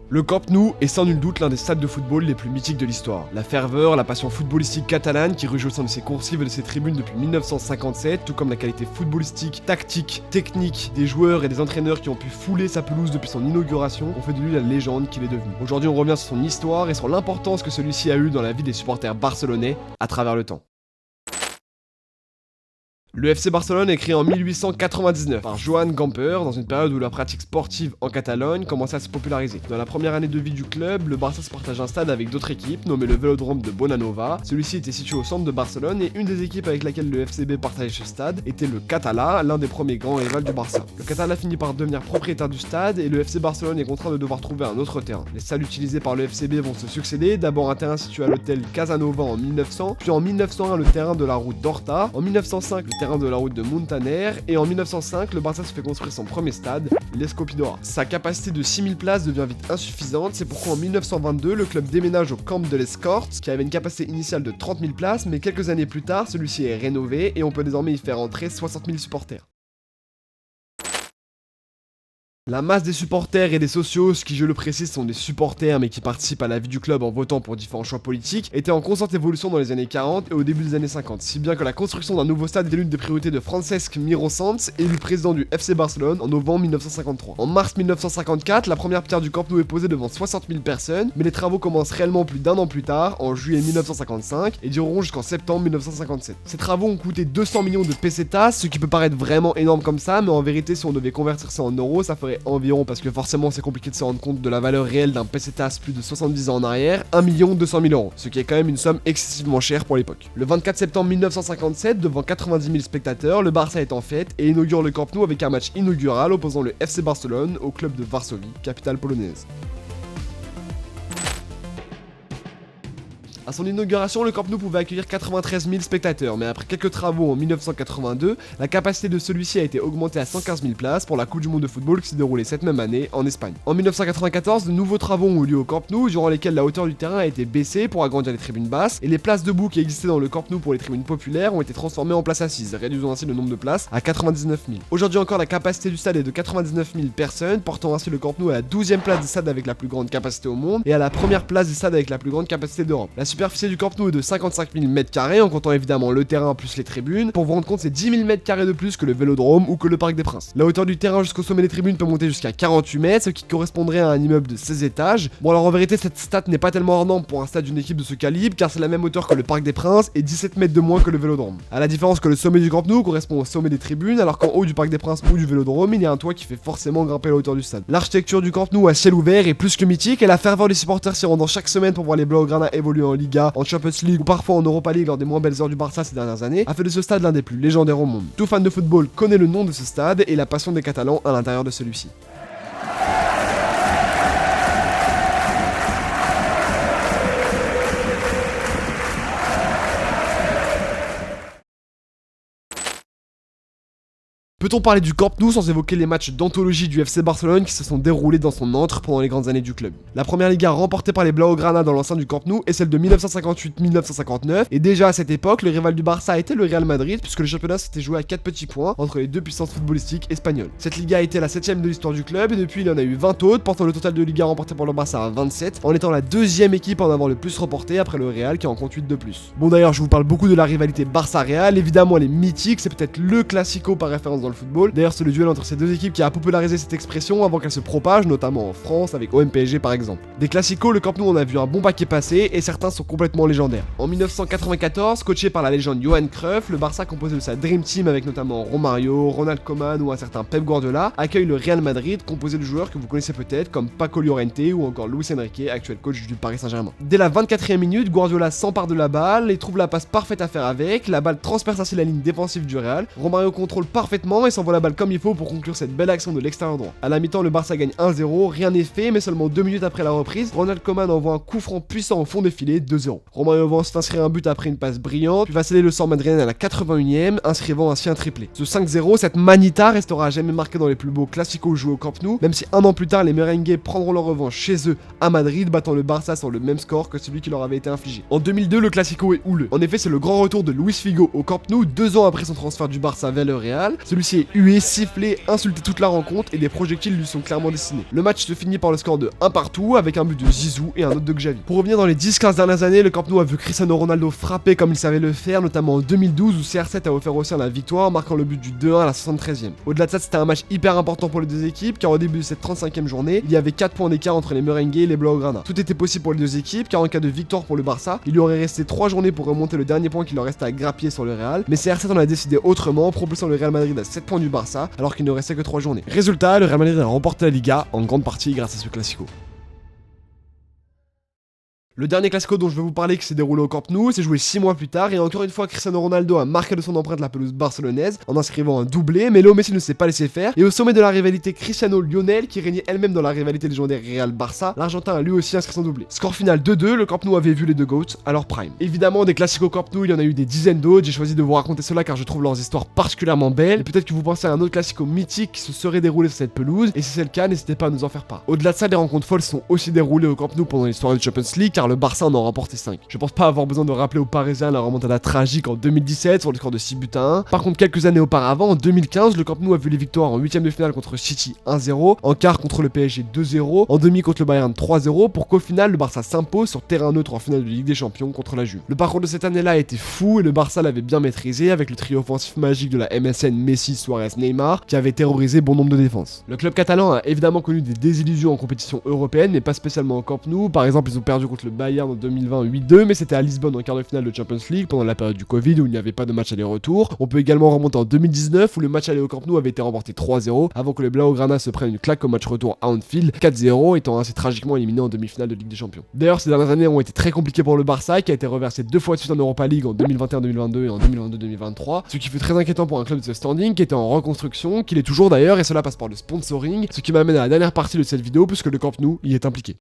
Le Camp Nou est sans nul doute l'un des stades de football les plus mythiques de l'histoire. La ferveur, la passion footballistique catalane qui rugit au sein de ses coursives et de ses tribunes depuis 1957, tout comme la qualité footballistique, tactique, technique des joueurs et des entraîneurs qui ont pu fouler sa pelouse depuis son inauguration, ont fait de lui la légende qu'il est devenu. Aujourd'hui, on revient sur son histoire et sur l'importance que celui-ci a eu dans la vie des supporters barcelonais à travers le temps. Le FC Barcelone est créé en 1899 par Joan Gamper dans une période où la pratique sportive en Catalogne commençait à se populariser. Dans la première année de vie du club, le Barça se partage un stade avec d'autres équipes, nommé le Vélodrome de Bonanova. Celui-ci était situé au centre de Barcelone et une des équipes avec laquelle le FCB partageait ce stade était le Catala, l'un des premiers grands rivals du Barça. Le Catala finit par devenir propriétaire du stade et le FC Barcelone est contraint de devoir trouver un autre terrain. Les salles utilisées par le FCB vont se succéder, d'abord un terrain situé à l'hôtel Casanova en 1900, puis en 1901 le terrain de la route d'Horta, en 1905 le terrain de la route de Montaner, et en 1905 le Barça se fait construire son premier stade, l'Escopidora. Sa capacité de 6000 places devient vite insuffisante, c'est pourquoi en 1922 le club déménage au Camp de les Corts, qui avait une capacité initiale de 30 000 places, mais quelques années plus tard celui-ci est rénové et on peut désormais y faire entrer 60 000 supporters. La masse des supporters et des socios, qui je le précise sont des supporters mais qui participent à la vie du club en votant pour différents choix politiques, était en constante évolution dans les années 40 et au début des années 50, si bien que la construction d'un nouveau stade était l'une des priorités de Francesc Miró Sans, élu président du FC Barcelone en novembre 1953. En mars 1954, la première pierre du Camp Nou est posée devant 60 000 personnes, mais les travaux commencent réellement plus d'un an plus tard, en juillet 1955, et dureront jusqu'en septembre 1957. Ces travaux ont coûté 200 millions de pesetas, ce qui peut paraître vraiment énorme comme ça, mais en vérité si on devait convertir ça en euros, ça ferait environ, parce que forcément c'est compliqué de se rendre compte de la valeur réelle d'un pesetas plus de 70 ans en arrière, 1 200 000 euros, ce qui est quand même une somme excessivement chère pour l'époque. Le 24 septembre 1957, devant 90 000 spectateurs, le Barça est en fête et inaugure le Camp Nou avec un match inaugural opposant le FC Barcelone au club de Varsovie, capitale polonaise. À son inauguration, le Camp Nou pouvait accueillir 93 000 spectateurs, mais après quelques travaux en 1982, la capacité de celui-ci a été augmentée à 115 000 places pour la Coupe du Monde de football qui s'est déroulée cette même année en Espagne. En 1994, de nouveaux travaux ont eu lieu au Camp Nou, durant lesquels la hauteur du terrain a été baissée pour agrandir les tribunes basses, et les places debout qui existaient dans le Camp Nou pour les tribunes populaires ont été transformées en places assises, réduisant ainsi le nombre de places à 99 000. Aujourd'hui encore, la capacité du stade est de 99 000 personnes, portant ainsi le Camp Nou à la 12e place des stades avec la plus grande capacité au monde, et à la première place des stades avec la plus grande capacité d'Europe. La superficie du Camp Nou est de 55 000 m² en comptant évidemment le terrain plus les tribunes. Pour vous rendre compte, c'est 10 000 m² de plus que le Vélodrome ou que le Parc des Princes. La hauteur du terrain jusqu'au sommet des tribunes peut monter jusqu'à 48 mètres, ce qui correspondrait à un immeuble de 16 étages. Bon alors en vérité cette stat n'est pas tellement hors norme pour un stade d'une équipe de ce calibre, car c'est la même hauteur que le Parc des Princes et 17 mètres de moins que le Vélodrome. À la différence que le sommet du Camp Nou correspond au sommet des tribunes, alors qu'en haut du Parc des Princes ou du Vélodrome, il y a un toit qui fait forcément grimper la hauteur du stade. L'architecture du Camp Nou à ciel ouvert est plus que mythique et la ferveur des supporters s'y rendant chaque semaine pour voir les Blaugrana évoluer en Liga, en Champions League ou parfois en Europa League lors des moins belles heures du Barça ces dernières années, a fait de ce stade l'un des plus légendaires au monde. Tout fan de football connaît le nom de ce stade et la passion des Catalans à l'intérieur de celui-ci. Peut-on parler du Camp Nou sans évoquer les matchs d'anthologie du FC Barcelone qui se sont déroulés dans son antre pendant les grandes années du club. La première Liga remportée par les Blaugrana dans l'enceinte du Camp Nou est celle de 1958-1959, et déjà à cette époque, le rival du Barça était le Real Madrid puisque le championnat s'était joué à 4 petits points entre les deux puissances footballistiques espagnoles. Cette Liga a été la 7ème de l'histoire du club et depuis il y en a eu 20 autres, portant le total de Liga remporté par le Barça à 27, en étant la deuxième équipe à en avoir le plus remporté après le Real qui en compte 8 de plus. Bon d'ailleurs, je vous parle beaucoup de la rivalité Barça-Real, évidemment elle est mythique, c'est peut-être le classico par référence dans le football. D'ailleurs, c'est le duel entre ces deux équipes qui a popularisé cette expression avant qu'elle se propage, notamment en France avec OM-PSG par exemple. Des classicos, le Camp Nou en a vu un bon paquet passer et certains sont complètement légendaires. En 1994, coaché par la légende Johan Cruyff, le Barça composé de sa Dream Team avec notamment Romario, Ronald Koeman ou un certain Pep Guardiola, accueille le Real Madrid composé de joueurs que vous connaissez peut-être comme Paco Llorente ou encore Luis Enrique, actuel coach du Paris Saint-Germain. Dès la 24e minute, Guardiola s'empare de la balle et trouve la passe parfaite à faire avec, la balle transperce ainsi la ligne défensive du Real, Romario contrôle parfaitement et s'envoie la balle comme il faut pour conclure cette belle action de l'extérieur droit. À la mi-temps, le Barça gagne 1-0, rien n'est fait, mais seulement 2 minutes après la reprise, Ronald Koeman envoie un coup franc puissant au fond des filets, 2-0. Romario va ensuite inscrire un but après une passe brillante, puis va sceller le sort madrilène à la 81e, inscrivant ainsi un triplé. Ce 5-0, cette manita restera à jamais marquée dans les plus beaux classicos joués au Camp Nou, même si un an plus tard, les merengues prendront leur revanche chez eux à Madrid, battant le Barça sur le même score que celui qui leur avait été infligé. En 2002, le classico est houleux. En effet, c'est le grand retour de Luis Figo au Camp Nou, 2 ans après son transfert du Barça vers le Real. Celui-ci celui-ci est hué, sifflé, insulté toute la rencontre et des projectiles lui sont clairement destinés. Le match se finit par le score de 1 partout avec un but de Zizou et un autre de Xavi. Pour revenir dans les 10-15 dernières années, le Camp Nou a vu Cristiano Ronaldo frapper comme il savait le faire, notamment en 2012 où CR7 a offert aussi la victoire en marquant le but du 2-1 à la 73e. Au-delà de ça, c'était un match hyper important pour les deux équipes car au début de cette 35e journée, il y avait 4 points d'écart entre les merengues et les blaugrana. Tout était possible pour les deux équipes car en cas de victoire pour le Barça, il lui aurait resté 3 journées pour remonter le dernier point qu'il leur restait à grappiller sur le Real, mais CR7 en a décidé autrement, propulsant le Real Madrid à 7 points du Barça alors qu'il ne restait que 3 journées. Résultat, le Real Madrid a remporté la Liga en grande partie grâce à ce classico. Le dernier classico dont je vais vous parler qui s'est déroulé au Camp Nou, s'est joué 6 mois plus tard et encore une fois Cristiano Ronaldo a marqué de son empreinte la pelouse barcelonaise en inscrivant un doublé, mais Léo Messi ne s'est pas laissé faire et au sommet de la rivalité Cristiano-Lionel qui régnait elle-même dans la rivalité légendaire Real-Barça, l'Argentin a lui aussi inscrit son doublé. Score final 2-2, le Camp Nou avait vu les deux GOATs à leur prime. Évidemment des classicos Camp Nou il y en a eu des dizaines d'autres, j'ai choisi de vous raconter cela car je trouve leurs histoires particulièrement belles et peut-être que vous pensez à un autre classico mythique qui se serait déroulé sur cette pelouse et si c'est le cas n'hésitez pas à nous en faire part. Au-delà de ça, des rencontres folles sont aussi déroulées au Camp Nou pendant l'histoire du Champions League car le Barça en a remporté 5. Je pense pas avoir besoin de rappeler aux Parisiens la remontada tragique en 2017 sur le score de 6 buts à 1. Par contre, quelques années auparavant, en 2015, le Camp Nou a vu les victoires en 8ème de finale contre City 1-0, en quart contre le PSG 2-0, en demi contre le Bayern 3-0, pour qu'au final le Barça s'impose sur terrain neutre en finale de Ligue des Champions contre la Juve. Le parcours de cette année-là a été fou et le Barça l'avait bien maîtrisé avec le trio offensif magique de la MSN Messi, Suarez, Neymar qui avait terrorisé bon nombre de défenses. Le club catalan a évidemment connu des désillusions en compétition européenne, mais pas spécialement au Camp Nou. Par exemple, ils ont perdu contre le Bayern en 2020 8-2, mais c'était à Lisbonne en quart de finale de Champions League pendant la période du Covid où il n'y avait pas de match aller-retour. On peut également remonter en 2019 où le match aller au Camp Nou avait été remporté 3-0 avant que les Blaugrana se prennent une claque au match retour à Anfield 4-0, étant ainsi tragiquement éliminé en demi-finale de Ligue des Champions. D'ailleurs, ces dernières années ont été très compliquées pour le Barça qui a été reversé 2 fois de suite en Europa League en 2021-2022 et en 2022-2023, ce qui fut très inquiétant pour un club de ce standing qui était en reconstruction, qu'il est toujours d'ailleurs, et cela passe par le sponsoring, ce qui m'amène à la dernière partie de cette vidéo puisque le Camp Nou y est impliqué.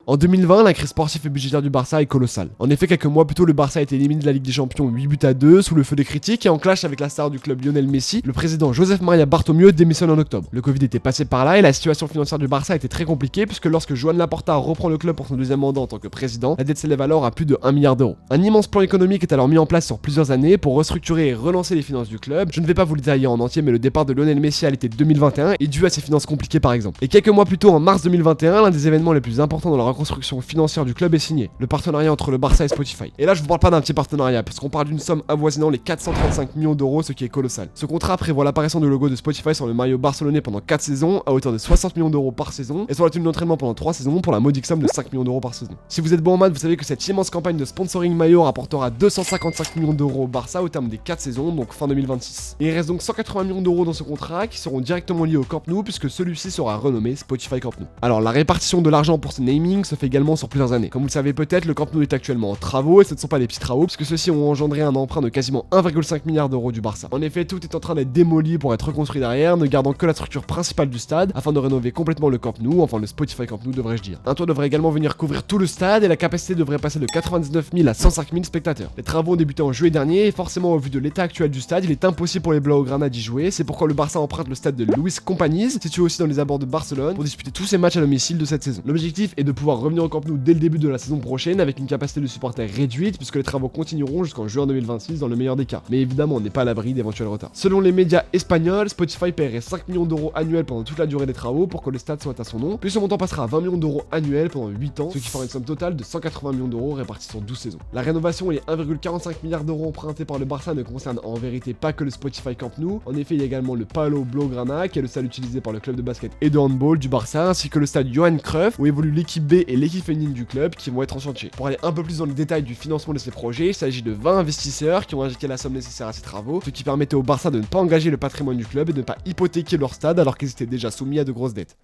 En 2020, la crise sportive et budgétaire du Barça est colossale. En effet, quelques mois plus tôt, le Barça a été éliminé de la Ligue des Champions 8 buts à 2 sous le feu des critiques et en clash avec la star du club Lionel Messi, le président Joseph Maria Bartomeu démissionne en octobre. Le Covid était passé par là et la situation financière du Barça était très compliquée puisque lorsque Joan Laporta reprend le club pour son deuxième mandat en tant que président, la dette s'élève alors à plus de 1 milliard d'euros. Un immense plan économique est alors mis en place sur plusieurs années pour restructurer et relancer les finances du club. Je ne vais pas vous le détailler en entier, mais le départ de Lionel Messi à l'été 2021 est dû à ses finances compliquées par exemple. Et quelques mois plus tôt, en mars 2021, l'un des événements les plus importants dans la reconstruction financière du club est signé, le partenariat entre le Barça et Spotify. Et là je vous parle pas d'un petit partenariat, parce qu'on parle d'une somme avoisinant les 435 millions d'euros, ce qui est colossal. Ce contrat prévoit l'apparition du logo de Spotify sur le maillot barcelonais pendant 4 saisons, à hauteur de 60 millions d'euros par saison, et sur la tenue d'entraînement pendant 3 saisons pour la modique somme de 5 millions d'euros par saison. Si vous êtes bon en maths, vous savez que cette immense campagne de sponsoring maillot rapportera 255 millions d'euros au Barça au terme des 4 saisons, donc fin 2026. Et il reste donc 180 millions d'euros dans ce contrat qui seront directement liés au Camp Nou puisque celui-ci sera renommé Spotify Camp Nou. Alors la répartition de l'argent pour ce naming se fait également sur plusieurs années. Comme vous le savez peut-être, le Camp Nou est actuellement en travaux et ce ne sont pas des petits travaux puisque ceux-ci ont engendré un emprunt de quasiment 1,5 milliard d'euros du Barça. En effet, tout est en train d'être démoli pour être reconstruit derrière, ne gardant que la structure principale du stade afin de rénover complètement le Camp Nou, enfin le Spotify Camp Nou devrais-je dire. Un toit devrait également venir couvrir tout le stade et la capacité devrait passer de 99 000 à 105 000 spectateurs. Les travaux ont débuté en juillet dernier et forcément au vu de l'état actuel du stade, il est impossible pour les Blaugrana d'y jouer, c'est pourquoi le Barça emprunte le stade de Luis Companys, situé aussi dans les abords de Barcelone, pour disputer tous ses matchs à domicile de cette saison. L'objectif est de pouvoir revenir au Camp Nou dès le début de la saison prochaine avec une capacité de supporters réduite puisque les travaux continueront jusqu'en juin 2026 dans le meilleur des cas. Mais évidemment, on n'est pas à l'abri d'éventuels retards. Selon les médias espagnols, Spotify paierait 5 millions d'euros annuels pendant toute la durée des travaux pour que le stade soit à son nom, puis ce montant passera à 20 millions d'euros annuels pendant 8 ans, ce qui fera une somme totale de 180 millions d'euros répartis sur 12 saisons. La rénovation et les 1,45 milliard d'euros empruntés par le Barça ne concernent en vérité pas que le Spotify Camp Nou. En effet, il y a également le Palau Blaugrana, qui est le stade utilisé par le club de basket et de handball du Barça, ainsi que le stade Johan Cruyff, où évoluent l'équipe B et l'équipe féminine du club, qui vont être en chantier. Pour aller un peu plus dans les détails du financement de ces projets, il s'agit de 20 investisseurs qui ont injecté la somme nécessaire à ces travaux, ce qui permettait au Barça de ne pas engager le patrimoine du club et de ne pas hypothéquer leur stade alors qu'ils étaient déjà soumis à de grosses dettes.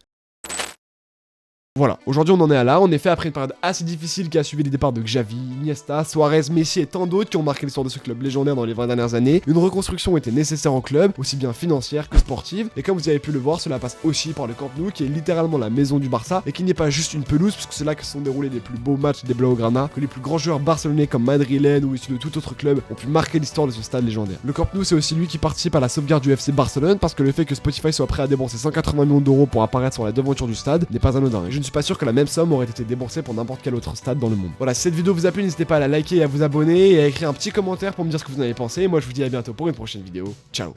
Voilà, aujourd'hui on en est à là, en effet après une période assez difficile qui a suivi les départs de Xavi, Iniesta, Suarez, Messi et tant d'autres qui ont marqué l'histoire de ce club légendaire dans les 20 dernières années, une reconstruction était nécessaire au club, aussi bien financière que sportive, et comme vous avez pu le voir, cela passe aussi par le Camp Nou qui est littéralement la maison du Barça et qui n'est pas juste une pelouse puisque c'est là que se sont déroulés les plus beaux matchs des Blaugrana, que les plus grands joueurs barcelonais comme Madrilène ou issus de tout autre club ont pu marquer l'histoire de ce stade légendaire. Le Camp Nou c'est aussi lui qui participe à la sauvegarde du FC Barcelone parce que le fait que Spotify soit prêt à débourser 180 millions d'euros pour apparaître sur la devanture du stade n'est pas anodin. Je ne suis pas sûr que la même somme aurait été déboursée pour n'importe quel autre stade dans le monde. Voilà, si cette vidéo vous a plu, n'hésitez pas à la liker et à vous abonner et à écrire un petit commentaire pour me dire ce que vous en avez pensé. Et moi je vous dis à bientôt pour une prochaine vidéo. Ciao.